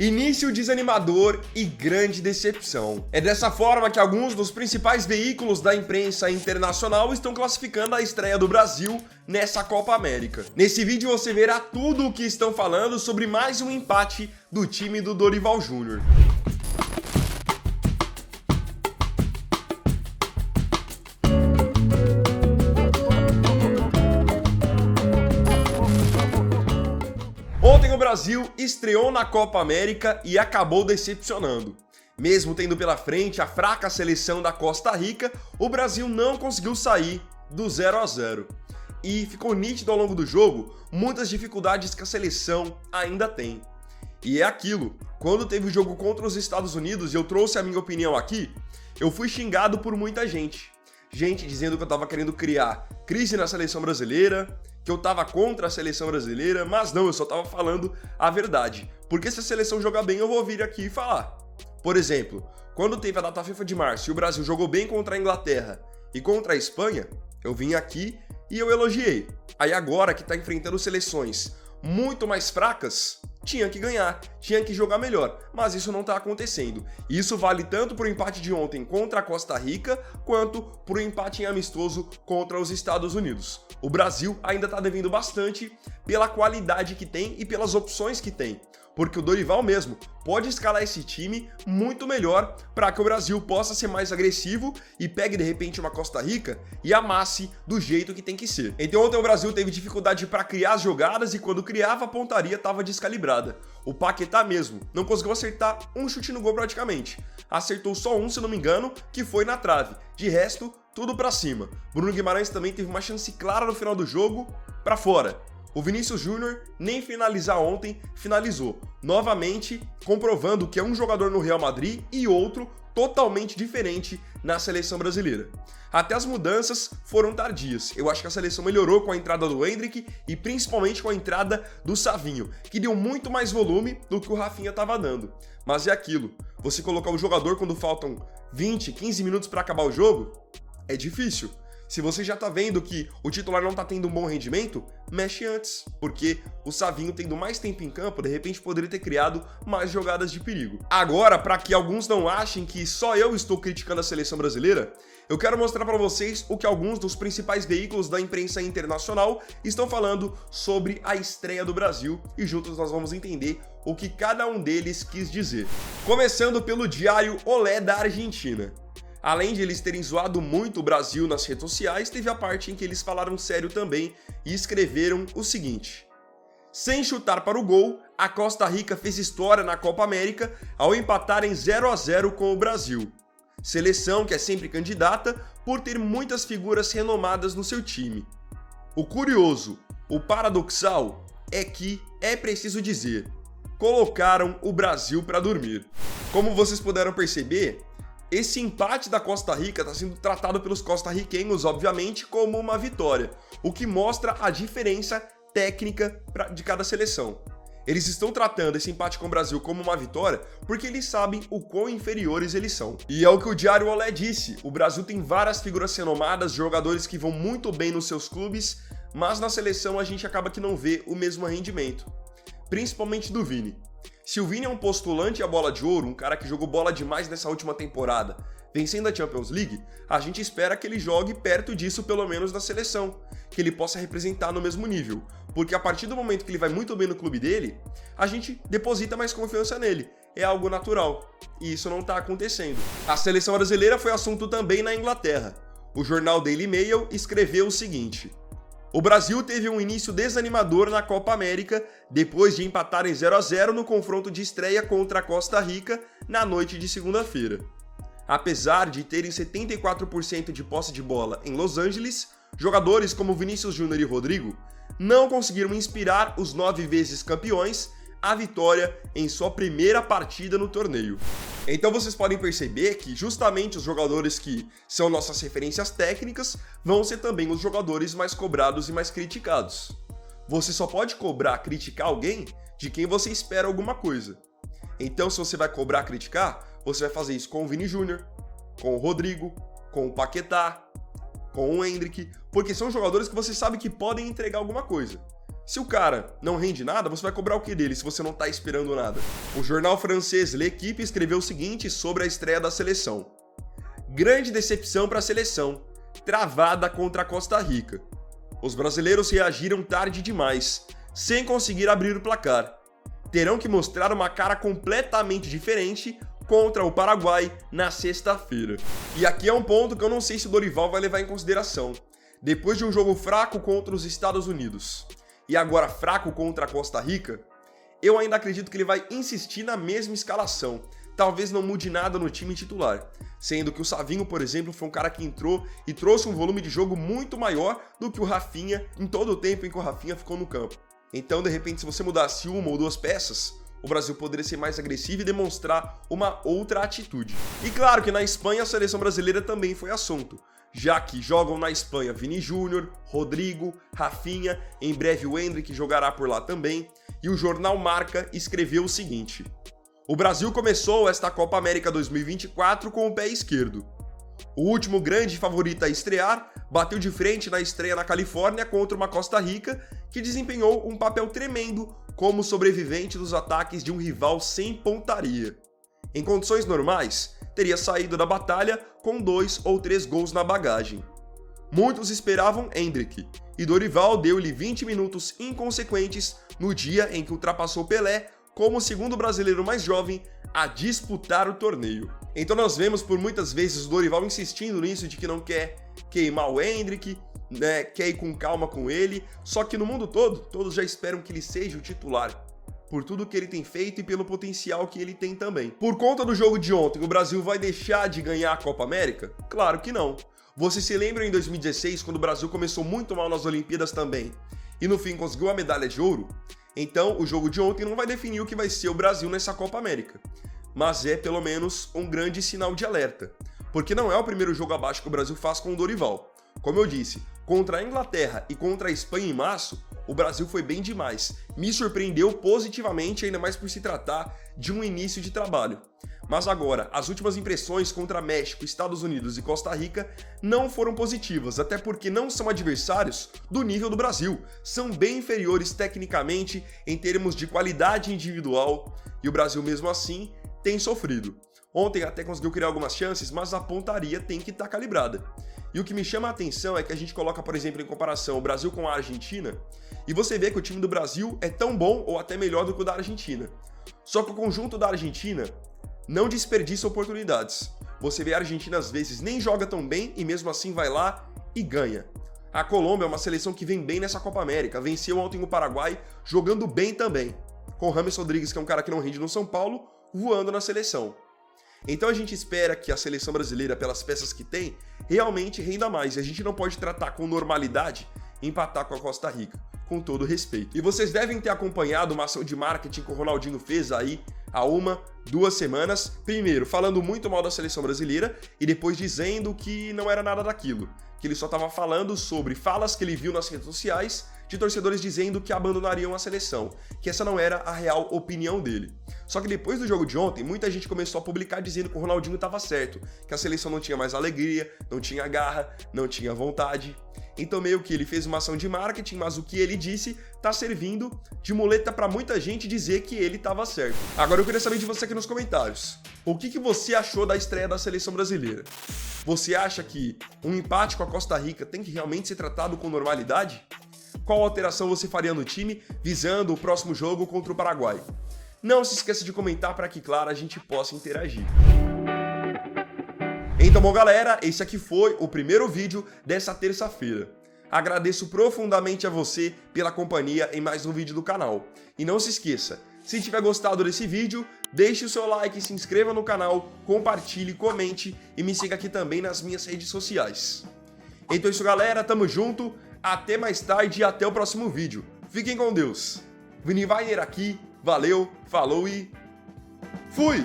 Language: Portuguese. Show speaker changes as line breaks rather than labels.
Início desanimador e grande decepção. É dessa forma que alguns dos principais veículos da imprensa internacional estão classificando a estreia do Brasil nessa Copa América. Nesse vídeo você verá tudo o que estão falando sobre mais um empate do time do Dorival Júnior. Ontem o Brasil estreou na Copa América e acabou decepcionando. Mesmo tendo pela frente a fraca seleção da Costa Rica, o Brasil não conseguiu sair do 0-0. E ficou nítido ao longo do jogo muitas dificuldades que a seleção ainda tem. E é aquilo, quando teve o jogo contra os Estados Unidos e eu trouxe a minha opinião aqui, eu fui xingado por muita gente. Gente dizendo que eu tava querendo criar crise na seleção brasileira, que eu tava contra a seleção brasileira, mas não, eu só tava falando a verdade. Porque se a seleção jogar bem, eu vou vir aqui e falar. Por exemplo, quando teve a data FIFA de março e o Brasil jogou bem contra a Inglaterra e contra a Espanha, eu vim aqui e eu elogiei. Aí agora que tá enfrentando seleções muito mais fracas, tinha que ganhar, tinha que jogar melhor, mas isso não tá acontecendo. E isso vale tanto pro empate de ontem contra a Costa Rica, quanto pro empate em amistoso contra os Estados Unidos. O Brasil ainda tá devendo bastante pela qualidade que tem e pelas opções que tem. Porque o Dorival mesmo pode escalar esse time muito melhor para que o Brasil possa ser mais agressivo e pegue de repente uma Costa Rica e amasse do jeito que tem que ser. Então ontem o Brasil teve dificuldade para criar as jogadas e quando criava a pontaria estava descalibrada. O Paquetá mesmo não conseguiu acertar um chute no gol praticamente. Acertou só um, se não me engano, que foi na trave. De resto, tudo para cima. Bruno Guimarães também teve uma chance clara no final do jogo para fora. O Vinícius Júnior nem finalizar ontem, finalizou, novamente comprovando que é um jogador no Real Madrid e outro totalmente diferente na seleção brasileira. Até as mudanças foram tardias. Eu acho que a seleção melhorou com a entrada do Endrick e principalmente com a entrada do Savinho, que deu muito mais volume do que o Rafinha estava dando. Mas é aquilo, você colocar o jogador quando faltam 20, 15 minutos para acabar o jogo, é difícil. Se você já tá vendo que o titular não tá tendo um bom rendimento, mexe antes, porque o Savinho tendo mais tempo em campo, de repente poderia ter criado mais jogadas de perigo. Agora, para que alguns não achem que só eu estou criticando a seleção brasileira, eu quero mostrar para vocês o que alguns dos principais veículos da imprensa internacional estão falando sobre a estreia do Brasil e juntos nós vamos entender o que cada um deles quis dizer. Começando pelo diário Olé da Argentina. Além de eles terem zoado muito o Brasil nas redes sociais, teve a parte em que eles falaram sério também e escreveram o seguinte: sem chutar para o gol, a Costa Rica fez história na Copa América ao empatar em 0-0 com o Brasil. Seleção que é sempre candidata por ter muitas figuras renomadas no seu time. O curioso, o paradoxal, é que, é preciso dizer, colocaram o Brasil para dormir. Como vocês puderam perceber, esse empate da Costa Rica está sendo tratado pelos costarriquenhos, obviamente, como uma vitória, o que mostra a diferença técnica de cada seleção. Eles estão tratando esse empate com o Brasil como uma vitória porque eles sabem o quão inferiores eles são. E é o que o Diário Olé disse, o Brasil tem várias figuras renomadas, jogadores que vão muito bem nos seus clubes, mas na seleção a gente acaba que não vê o mesmo rendimento, principalmente do Vini. Se o Vini é um postulante à bola de ouro, um cara que jogou bola demais nessa última temporada, vencendo a Champions League, a gente espera que ele jogue perto disso pelo menos na seleção, que ele possa representar no mesmo nível, porque a partir do momento que ele vai muito bem no clube dele, a gente deposita mais confiança nele, é algo natural, e isso não está acontecendo. A seleção brasileira foi assunto também na Inglaterra. O jornal Daily Mail escreveu o seguinte: o Brasil teve um início desanimador na Copa América depois de empatar em 0-0 no confronto de estreia contra a Costa Rica na noite de segunda-feira. Apesar de terem 74% de posse de bola em Los Angeles, jogadores como Vinícius Júnior e Rodrigo não conseguiram inspirar os 9 vezes campeões a vitória em sua primeira partida no torneio. Então vocês podem perceber que justamente os jogadores que são nossas referências técnicas vão ser também os jogadores mais cobrados e mais criticados. Você só pode criticar alguém de quem você espera alguma coisa. Então se você vai criticar, você vai fazer isso com o Vini Júnior, com o Rodrigo, com o Paquetá, com o Endrick, porque são jogadores que você sabe que podem entregar alguma coisa. Se o cara não rende nada, você vai cobrar o que dele se você não tá esperando nada? O jornal francês L'Équipe escreveu o seguinte sobre a estreia da seleção. Grande decepção para a seleção, travada contra a Costa Rica. Os brasileiros reagiram tarde demais, sem conseguir abrir o placar. Terão que mostrar uma cara completamente diferente contra o Paraguai na sexta-feira. E aqui é um ponto que eu não sei se o Dorival vai levar em consideração. Depois de um jogo fraco contra os Estados Unidos e agora fraco contra a Costa Rica, eu ainda acredito que ele vai insistir na mesma escalação. Talvez não mude nada no time titular, sendo que o Savinho, por exemplo, foi um cara que entrou e trouxe um volume de jogo muito maior do que o Rafinha em todo o tempo em que o Rafinha ficou no campo. Então, de repente, se você mudasse uma ou duas peças, o Brasil poderia ser mais agressivo e demonstrar uma outra atitude. E claro que na Espanha a seleção brasileira também foi assunto, já que jogam na Espanha Vini Júnior, Rodrigo, Rafinha, em breve o Endrick jogará por lá também, e o jornal Marca escreveu o seguinte: o Brasil começou esta Copa América 2024 com o pé esquerdo. O último grande favorito a estrear bateu de frente na estreia na Califórnia contra uma Costa Rica que desempenhou um papel tremendo como sobrevivente dos ataques de um rival sem pontaria. Em condições normais, teria saído da batalha com 2 ou 3 gols na bagagem. Muitos esperavam Endrick, e Dorival deu-lhe 20 minutos inconsequentes no dia em que ultrapassou Pelé como o segundo brasileiro mais jovem a disputar o torneio. Então nós vemos por muitas vezes o Dorival insistindo nisso de que não quer queimar o Endrick, né, quer ir com calma com ele, só que no mundo todo, todos já esperam que ele seja o titular, por tudo que ele tem feito e pelo potencial que ele tem também. Por conta do jogo de ontem, o Brasil vai deixar de ganhar a Copa América? Claro que não. Você se lembra em 2016, quando o Brasil começou muito mal nas Olimpíadas também, e no fim conseguiu a medalha de ouro? Então, o jogo de ontem não vai definir o que vai ser o Brasil nessa Copa América, mas é pelo menos um grande sinal de alerta, porque não é o primeiro jogo abaixo que o Brasil faz com o Dorival. Como eu disse, contra a Inglaterra e contra a Espanha em março, o Brasil foi bem demais. Me surpreendeu positivamente, ainda mais por se tratar de um início de trabalho. Mas agora, as últimas impressões contra México, Estados Unidos e Costa Rica não foram positivas, até porque não são adversários do nível do Brasil. São bem inferiores tecnicamente, em termos de qualidade individual, e o Brasil mesmo assim tem sofrido. Ontem até conseguiu criar algumas chances, mas a pontaria tem que estar calibrada. E o que me chama a atenção é que a gente coloca, por exemplo, em comparação o Brasil com a Argentina, e você vê que o time do Brasil é tão bom ou até melhor do que o da Argentina. Só que o conjunto da Argentina não desperdiça oportunidades. Você vê a Argentina às vezes nem joga tão bem e mesmo assim vai lá e ganha. A Colômbia é uma seleção que vem bem nessa Copa América, venceu ontem o Paraguai jogando bem também, com o James Rodrigues, que é um cara que não rende no São Paulo, voando na seleção. Então a gente espera que a seleção brasileira, pelas peças que tem, realmente renda mais, e a gente não pode tratar com normalidade empatar com a Costa Rica, com todo respeito. E vocês devem ter acompanhado uma ação de marketing que o Ronaldinho fez aí há 1-2 semanas, primeiro falando muito mal da seleção brasileira e depois dizendo que não era nada daquilo, que ele só estava falando sobre falas que ele viu nas redes sociais de torcedores dizendo que abandonariam a seleção, que essa não era a real opinião dele. Só que depois do jogo de ontem, muita gente começou a publicar dizendo que o Ronaldinho estava certo, que a seleção não tinha mais alegria, não tinha garra, não tinha vontade. Então meio que ele fez uma ação de marketing, mas o que ele disse tá servindo de muleta para muita gente dizer que ele estava certo. Agora eu queria saber de você aqui nos comentários. O que você achou da estreia da seleção brasileira? Você acha que um empate com a Costa Rica tem que realmente ser tratado com normalidade? Qual alteração você faria no time visando o próximo jogo contra o Paraguai? Não se esqueça de comentar para que, claro, a gente possa interagir. Então, bom, galera, esse aqui foi o primeiro vídeo dessa terça-feira. Agradeço profundamente a você pela companhia em mais um vídeo do canal. E não se esqueça, se tiver gostado desse vídeo, deixe o seu like, se inscreva no canal, compartilhe, comente e me siga aqui também nas minhas redes sociais. Então é isso, galera, tamo junto, até mais tarde e até o próximo vídeo. Fiquem com Deus. Vini Weiner aqui, valeu, falou e fui!